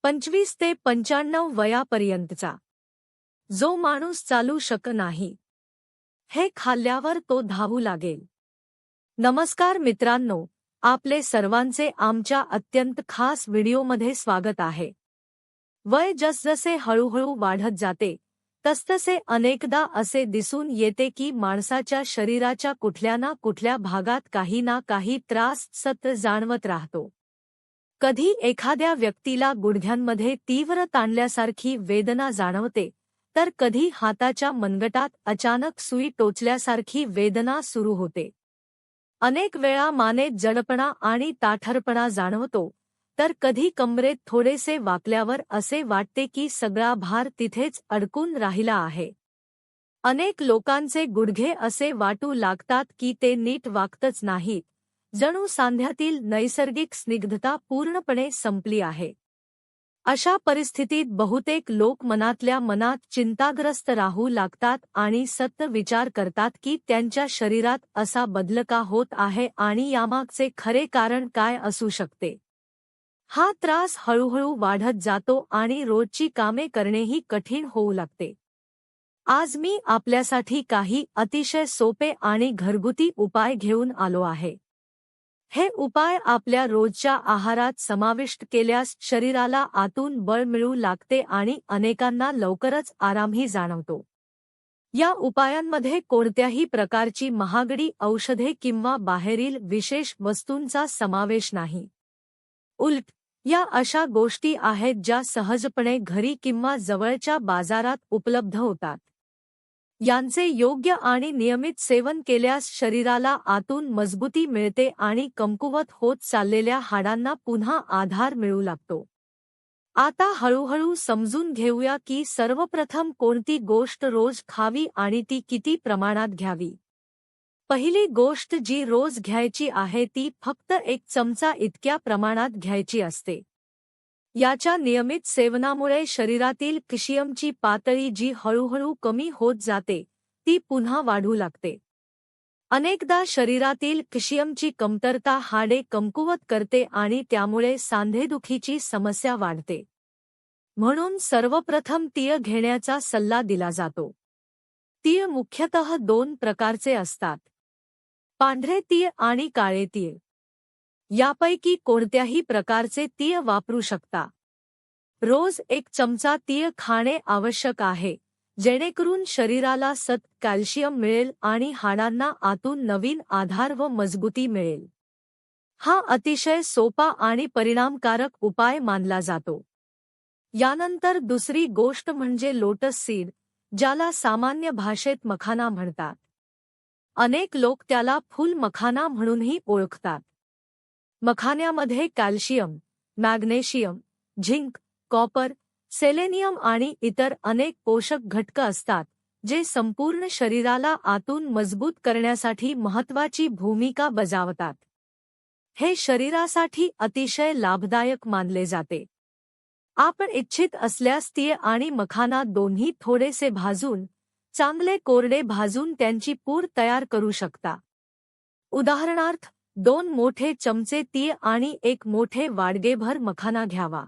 25 ते 95 वयापर्यंतचा जो माणूस चालू शकत नाही, हे खाल्ल्यावर तो धावू लागेल. नमस्कार मित्रांनो, आपले सर्वांचे आमच्या अत्यंत खास व्हिडिओमध्ये स्वागत आहे. वय जसजसे हळूहळू वाढत जाते, तसतसे अनेकदा असे दिसून येते की माणसाच्या शरीराच्या कुठल्या ना कुठल्या भागात काही ना काही त्रास सतत जाणवत राहतो. कधी एखाद्या व्यक्तीला गुडघ्यांमध्ये तीव्र ताणल्यासारखी वेदना जाणवते, तर कधी हाताच्या मनगटात अचानक सुई टोचल्यासारखी वेदना सुरू होते. अनेक वेळा मानेत जडपणा आणि ताठरपणा जाणवतो, तर कधी कमरेत थोडेसे वाकल्यावर असे वाटते की सगळा भार तिथेच अडकून राहिला आहे. अनेक लोकांचे गुडघे असे वाटू लागतात की ते नीट वाकतच नाहीत, जणू सांध्यातील नैसर्गिक स्निग्धता पूर्णपणे संपली आहे. अशा परिस्थितीत बहुतेक लोक मनातल्या मनात चिंताग्रस्त राहू लागतात आणि सतत विचार करतात की त्यांच्या शरीरात असा बदल का होत आहे आणि यामागचे खरे कारण काय असू शकते. हा त्रास हळूहळू वाढत जातो आणि रोजची कामे करणेही कठीण होऊ लागते. आज मी आपल्यासाठी काही अतिशय सोपे आणि घरगुती उपाय घेऊन आलो आहे. हे उपाय आपल्या रोजच्या आहारात समाविष्ट केल्यास शरीराला आतून बळ मिळू लागते आणि अनेकांना लवकरच आरामही जाणवतो. या उपायांमध्ये कोणत्याही प्रकारची महागडी औषधे किंवा बाहेरील विशेष वस्तूंचा समावेश नाही. उलट, या अशा गोष्टी आहेत ज्या सहजपणे घरी किंवा जवळच्या बाजारात उपलब्ध होतात. यांचे योग्य आणि नियमित सेवन केल्यास शरीराला आतून मजबूती मिळते आणि कमकुवत होत चाललेल्या हाडांना पुन्हा आधार मिळू लागतो. आता हळूहळू समजून घेऊया की सर्वप्रथम कोणती गोष्ट रोज खावी आणि ती किती प्रमाणात घ्यावी. पहिली गोष्ट जी रोज घ्यायची आहे ती फक्त 1 चमचा इतक्या प्रमाणात घ्यायची असते. याच्या नियमित सेवनामुळे शरीरातील कॅल्शियमची पातळी जी हळूहळू कमी होत जाते, ती पुन्हा वाढू लागते. अनेकदा शरीरातील कॅल्शियमची कमतरता हाडे कमकुवत करते आणि त्यामुळे सांधेदुखीची समस्या वाढते. म्हणून सर्वप्रथम तीळ घेण्याचा सल्ला दिला जातो. तीळ मुख्यतः 2 प्रकारचे असतात: पांढरे तीळ आणि काळे तीळ. यापैकी कोणत्याही प्रकारचे तीळ वापरू शकता. रोज 1 चमचा तीळ खाणे आवश्यक आहे, जेणेकरून शरीराला सतत कॅल्शियम मिळेल आणि हाडांना आतून नवीन आधार व मजबूती मिळेल. हा अतिशय सोपा आणि परिणामकारक उपाय मानला जातो. यानंतर दुसरी गोष्ट म्हणजे लोटस सीड, ज्याला सामान्य भाषेत मखाना म्हणतात. अनेक लोक त्याला फूल मखाना म्हणूनही ओळखतात. मखान्यामध्ये calcium, magnesium, zinc, copper, selenium आणि इतर अनेक पोषक घटक असतात, जे संपूर्ण शरीराला आतून मजबूत करण्यासाठी महत्त्वाची भूमिका बजावतात. हे शरीरासाठी अतिशय लाभदायक मानले जाते. आपण इच्छित असल्यास तीळ आणि मखाना दोन्ही थोडेसे भाजून, चांगले कोरडे भाजून त्यांची पूड तयार करू शकता. उदाहरणार्थ, 2 मोठे चमचे तीळ आणि 1 मोठे वाडगेभर मखाना घ्यावा.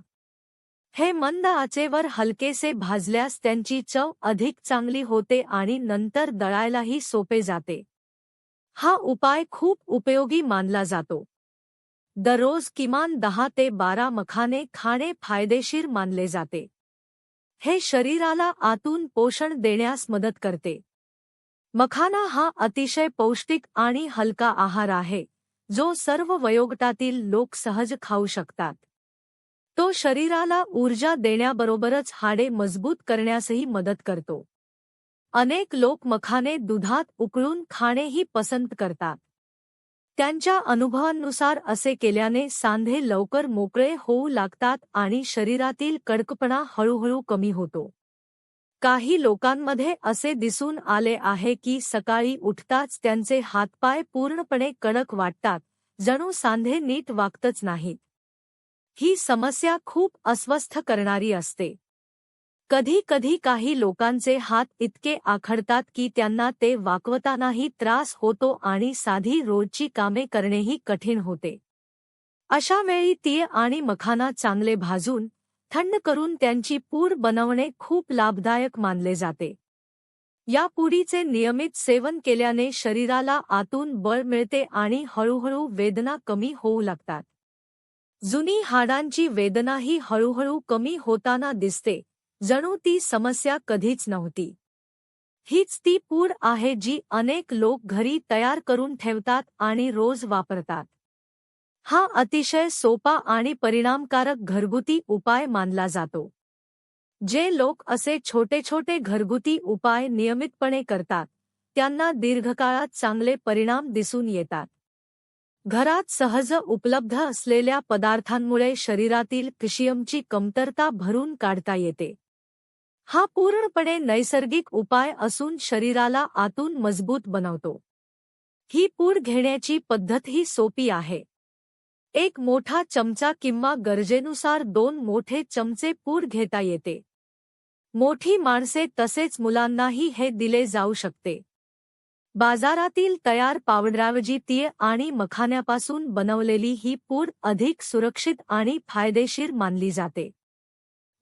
हे मंद आचेवर हलकेसे भाजल्यास त्यांची चव अधिक चांगली होते आणि नंतर दळायलाही सोपे जाते. हा उपाय खूप उपयोगी मानला जातो. दररोज किमान 10 ते 12 मखाने खाणे फायदेशीर मानले जाते. हे शरीराला आतून पोषण देण्यास मदत करते. मखाना हा अतिशय पौष्टिक आणि हलका आहार आहे, जो सर्व वयोगटातील लोक सहज खाऊ शकतात. तो शरीराला ऊर्जा देण्याबरोबरच हाडे मजबूत करण्यासही मदत करतो. अनेक लोक मखाने दुधात उकळून खाणेही पसंत करतात. त्यांच्या अनुभवांनुसार असे केल्याने सांधे लवकर मोकळे होऊ लागतात आणि शरीरातील कडकपणा हळूहळू कमी होतो. काही लोकांमध्ये असे दिसून आले आहे की सकाळी उठताच त्यांचे हातपाय पूर्णपणे कडक वाटतात, जणू सांधे नीट वाकतच नाहीत. ही समस्या खूप अस्वस्थ करणारी असते. कधी कधी काही लोकांचे हात इतके आखडतात की त्यांना ते वाकवतानाही त्रास होतो आणि साधी रोजची कामे करणेही कठीण होते. अशा वेळी तीळ आणि मखाना चांगले भाजून, थंड करून त्यांची पूड बनवणे खूप लाभदायक मानले जाते. या पुडीचे नियमित सेवन केल्याने शरीराला आतून बळ मिळते आणि हळूहळू वेदना कमी होऊ लागतात. जुनी हाडांची वेदनाही हळूहळू कमी होताना दिसते, जणू ती समस्या कधीच नव्हती. हीच ती पूड आहे जी अनेक लोक घरी तयार करून ठेवतात आणि रोज वापरतात. हा अतिशय सोपा आणि परिणामकारक घरगुती उपाय मानला जातो. जे लोक असे छोटे छोटे घरगुती उपाय नियमितपणे करतात, त्यांना दीर्घकाळात चांगले परिणाम दिसून येतात. घरात सहज उपलब्ध असलेल्या पदार्थांमुळे शरीरातील कॅल्शियमची कमतरता भरून काढता येते. हा पूर्णपणे नैसर्गिक उपाय असून शरीराला आतून मजबूत बनवतो. ही पूड घेण्याची पद्धतही सोपी आहे. एक मोठा चमचा किंवा गरजेनुसार 2 मोठे चमचे पूड घेता येते. मोठी माणसे तसेच मुलांनाही हे दिले जाऊ शकते. बाजारातील तयार पावडरऐवजी तीळ आणि मखान्यापासून बनवलेली ही पूड अधिक सुरक्षित आणि फायदेशीर मानली जाते.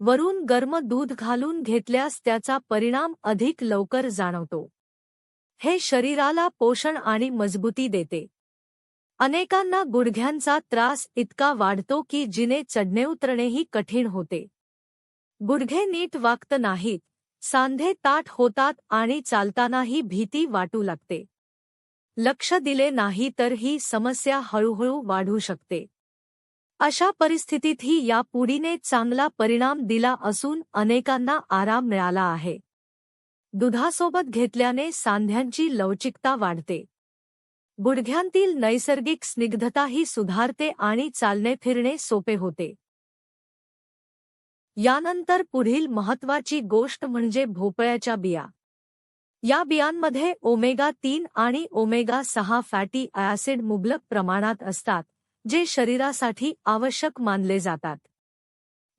वरून गरम दूध घालून घेतल्यास त्याचा परिणाम अधिक लवकर जाणवतो. हे शरीराला पोषण आणि मजबूती देते. अनेकांना गुडघ्यांचा त्रास इतका वाढतो की जिने चढणे उतरणेही कठीण होते. गुडघे नीट वाकत नाहीत, सांधे ताठ होतात आणि चालतानाही भीती वाटू लागते. लक्ष दिले नाही तर ही समस्या हळूहळू वाढू शकते. अशा परिस्थितीतही या पुडीने चांगला परिणाम दिला असून अनेकांना आराम मिळाला आहे. दुधासोबत घेतल्याने सांध्यांची लवचिकता वाढते. गुडघ्यांतील नैसर्गिक स्निग्धताही सुधारते आणि चालणे फिरणे सोपे होते. यानंतर पुढील महत्त्वाची गोष्ट म्हणजे भोपळ्याच्या बिया. या बियांमध्ये ओमेगा-3 आणि ओमेगा-6 फॅटी ॲसिड मुबलक प्रमाणात असतात, जे शरीरासाठी आवश्यक मानले जातात.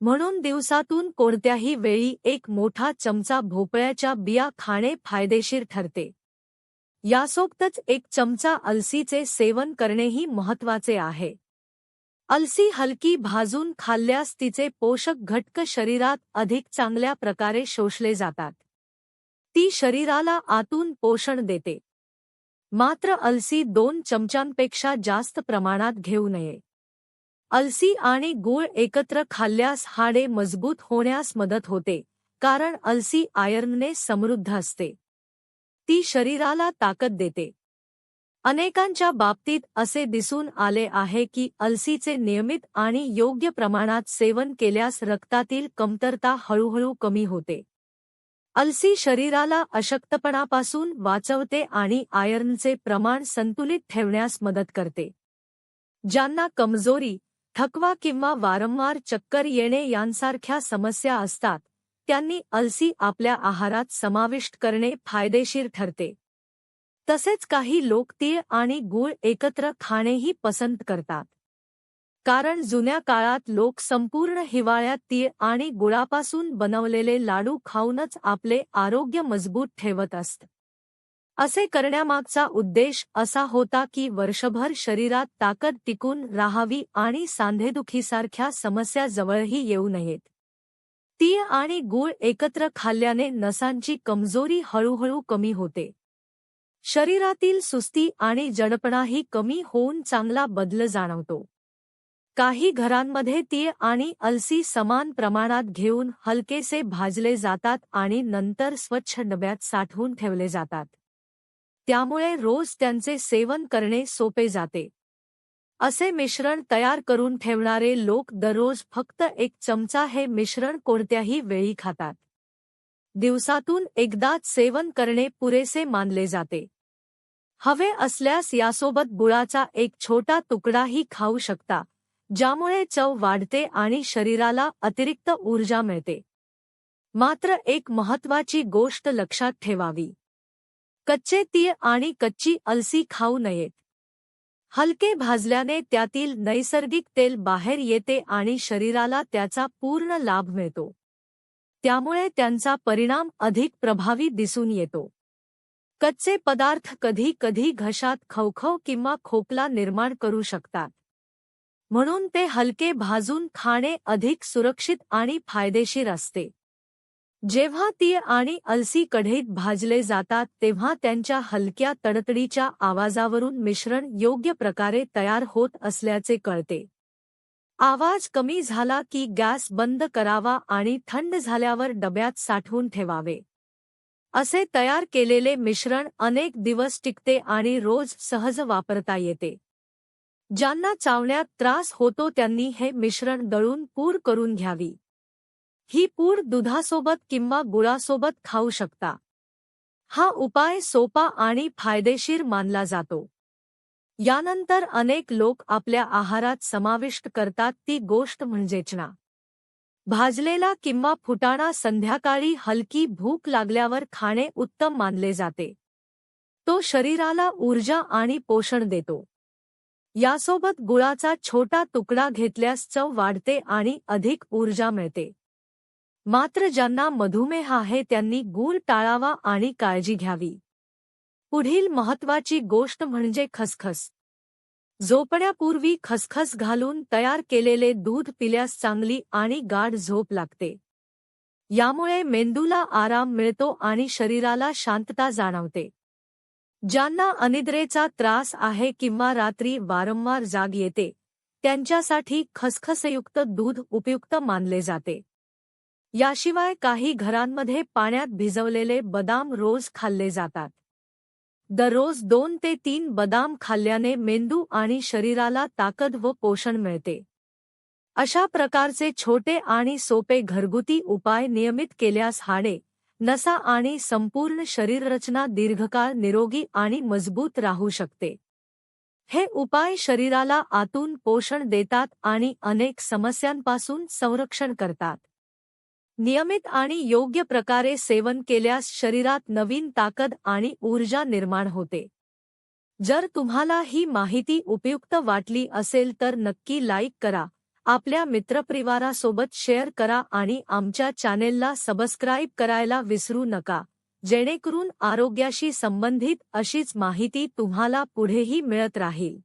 म्हणून दिवसातून कोणत्याही वेळी एक मोठा चमचा भोपळ्याच्या बिया खाणे फायदेशीर ठरते. यासोबतच 1 चमचा अलसीचे सेवन करणेही महत्त्वाचे आहे. अलसी हलकी भाजून खाल्ल्यास तिचे पोषक घटक शरीरात अधिक चांगल्या प्रकारे शोषले जातात. ती शरीराला आतून पोषण देते. मात्र अलसी 2 चमच्यांपेक्षा जास्त प्रमाणात घेऊ नये. अलसी आणि गूळ एकत्र खाल्ल्यास हाडे मजबूत होण्यास मदत होते, कारण अलसी आयर्नने समृद्ध असते. ती शरीराला ताकद देते. अनेकांच्या बाबतीत असे दिसून आले आहे की अलसीचे नियमित आणि योग्य प्रमाणात सेवन केल्यास रक्तातील कमतरता हळूहळू कमी होते. अलसी शरीराला अशक्तपणापासून वाचवते आणि आयर्नचे प्रमाण संतुलित ठेवण्यास मदत करते. ज्यांना कमजोरी, थकवा किंवा वारंवार चक्कर येणे यांसारख्या समस्या असतात, त्यांनी अलसी आपल्या आहारात समाविष्ट करणे फायदेशीर ठरते. तसेच काही लोक तीळ आणि गूळ एकत्र खाणेही पसंत करतात. कारण जुन्या काळात लोक संपूर्ण हिवाळ्यात तीळ आणि गुळापासून बनवलेले लाडू खाऊनच आपले आरोग्य मजबूत ठेवत असत. असे करण्यामागचा उद्देश असा होता की वर्षभर शरीरात ताकद टिकून राहावी आणि सांधेदुखीसारख्या समस्या जवळही येऊ नयेत. तीळ आणि गूळ एकत्र खाल्ल्याने नसांची कमजोरी हळूहळू कमी होते. शरीरातील सुस्ती आणि जडपणाही कमी होऊन चांगला बदल जाणवतो. काही घरांमध्ये तीळ आणि अलसी समान प्रमाणात घेऊन हलकेसे भाजले जातात आणि नंतर स्वच्छ डब्यात साठवून ठेवले जातात. त्यामुळे रोज त्यांचे सेवन करणे सोपे जाते. असे मिश्रण तयार करून ठेवणारे लोक दररोज फक्त 1 चमचा हे मिश्रण कोणत्याही वेळी खातात. दिवसातून एकदाच सेवन करणे पुरेसे मानले जाते. हवे असल्यास यासोबत गुळाचा एक छोटा तुकडाही खाऊ शकता, ज्यामुळे चव वाढते आणि शरीराला अतिरिक्त ऊर्जा मिळते. मात्र एक महत्त्वाची गोष्ट लक्षात ठेवावी. कच्चे तीळ आणि कच्ची अलसी खाऊ नयेत. हलके भाजल्याने त्यातील नैसर्गिक तेल बाहेर येते आणि शरीराला त्याचा पूर्ण लाभ मिळतो. त्यामुळे त्यांचा परिणाम अधिक प्रभावी दिसून येतो. कच्चे पदार्थ कधी-कधी घशात खवखव किंवा खोकला निर्माण करू शकतात. म्हणून ते हलके भाजून खाणे अधिक सुरक्षित आणि फायदेशीर असते. जेव्हा तीळ आणि अलसी कढईत भाजले जातात तेव्हा त्यांच्या हलक्या तडतडीच्या आवाजावरून मिश्रण योग्य प्रकारे तयार होत असल्याचे कळते. आवाज कमी झाला की गॅस बंद करावा आणि थंड झाल्यावर डब्यात साठवून ठेवावे. असे तयार केलेले मिश्रण अनेक दिवस टिकते आणि रोज सहज वापरता येते. ज्यांना चावण्यात त्रास होतो त्यांनी हे मिश्रण दळून पूड करून घ्यावी. ही पूड दुधासोबत किंवा गुळासोबत खाऊ शकता. हा उपाय सोपा आणि फायदेशीर मानला जातो. यानंतर अनेक लोक आपल्या आहारात समाविष्ट करतात ती गोष्ट म्हणजे चणा. भाजलेला किंवा फुटाणा संध्याकाळी हलकी भूक लागल्यावर खाणे उत्तम मानले जाते. तो शरीराला ऊर्जा आणि पोषण देतो. यासोबत गुळाचा छोटा तुकडा घेतल्यास चव वाढते आणि अधिक ऊर्जा मिळते. मात्र ज्यांना मधुमेह आहे त्यांनी गूळ टाळावा आणि काळजी घ्यावी. पुढील महत्त्वाची गोष्ट म्हणजे खसखस. झोपण्यापूर्वी खसखस घालून तयार केलेले दूध पिल्यास चांगली आणि गाढ झोप लागते. यामुळे मेंदूला आराम मिळतो आणि शरीराला शांतता जाणवते. ज्यांना अनिद्रेचा त्रास आहे किंवा रात्री वारंवार जाग येते त्यांच्यासाठी खसखसयुक्त दूध उपयुक्त मानले जाते. याशिवाय काही घरांमध्ये पाण्यात भिजवलेले बदाम रोज खाल्ले जातात. दररोज 2 ते 3 बदाम खाल्ल्याने मेंदू आणि शरीराला ताकद व पोषण मिळते. अशा प्रकारचे छोटे आणि सोपे घरगुती उपाय नियमित केल्यास हाडे, नसा आणि संपूर्ण शरीररचना दीर्घकाळ निरोगी आणि मजबूत राहू शकते. हे उपाय शरीराला आतून पोषण देतात आणि अनेक समस्यांपासून संरक्षण करतात. नियमित आणि योग्य प्रकारे सेवन केल्यास शरीरात नवीन ताकद आणि ऊर्जा निर्माण होते. जर तुम्हाला ही माहिती उपयुक्त वाटली असेल तर नक्की लाईक करा, आपल्या मित्रपरिवारासोबत शेअर करा आणि आमच्या चॅनेलला सबस्क्राईब करायला विसरू नका, जेणेकरून आरोग्याशी संबंधित अशीच माहिती तुम्हाला पुढेही मिळत राहील.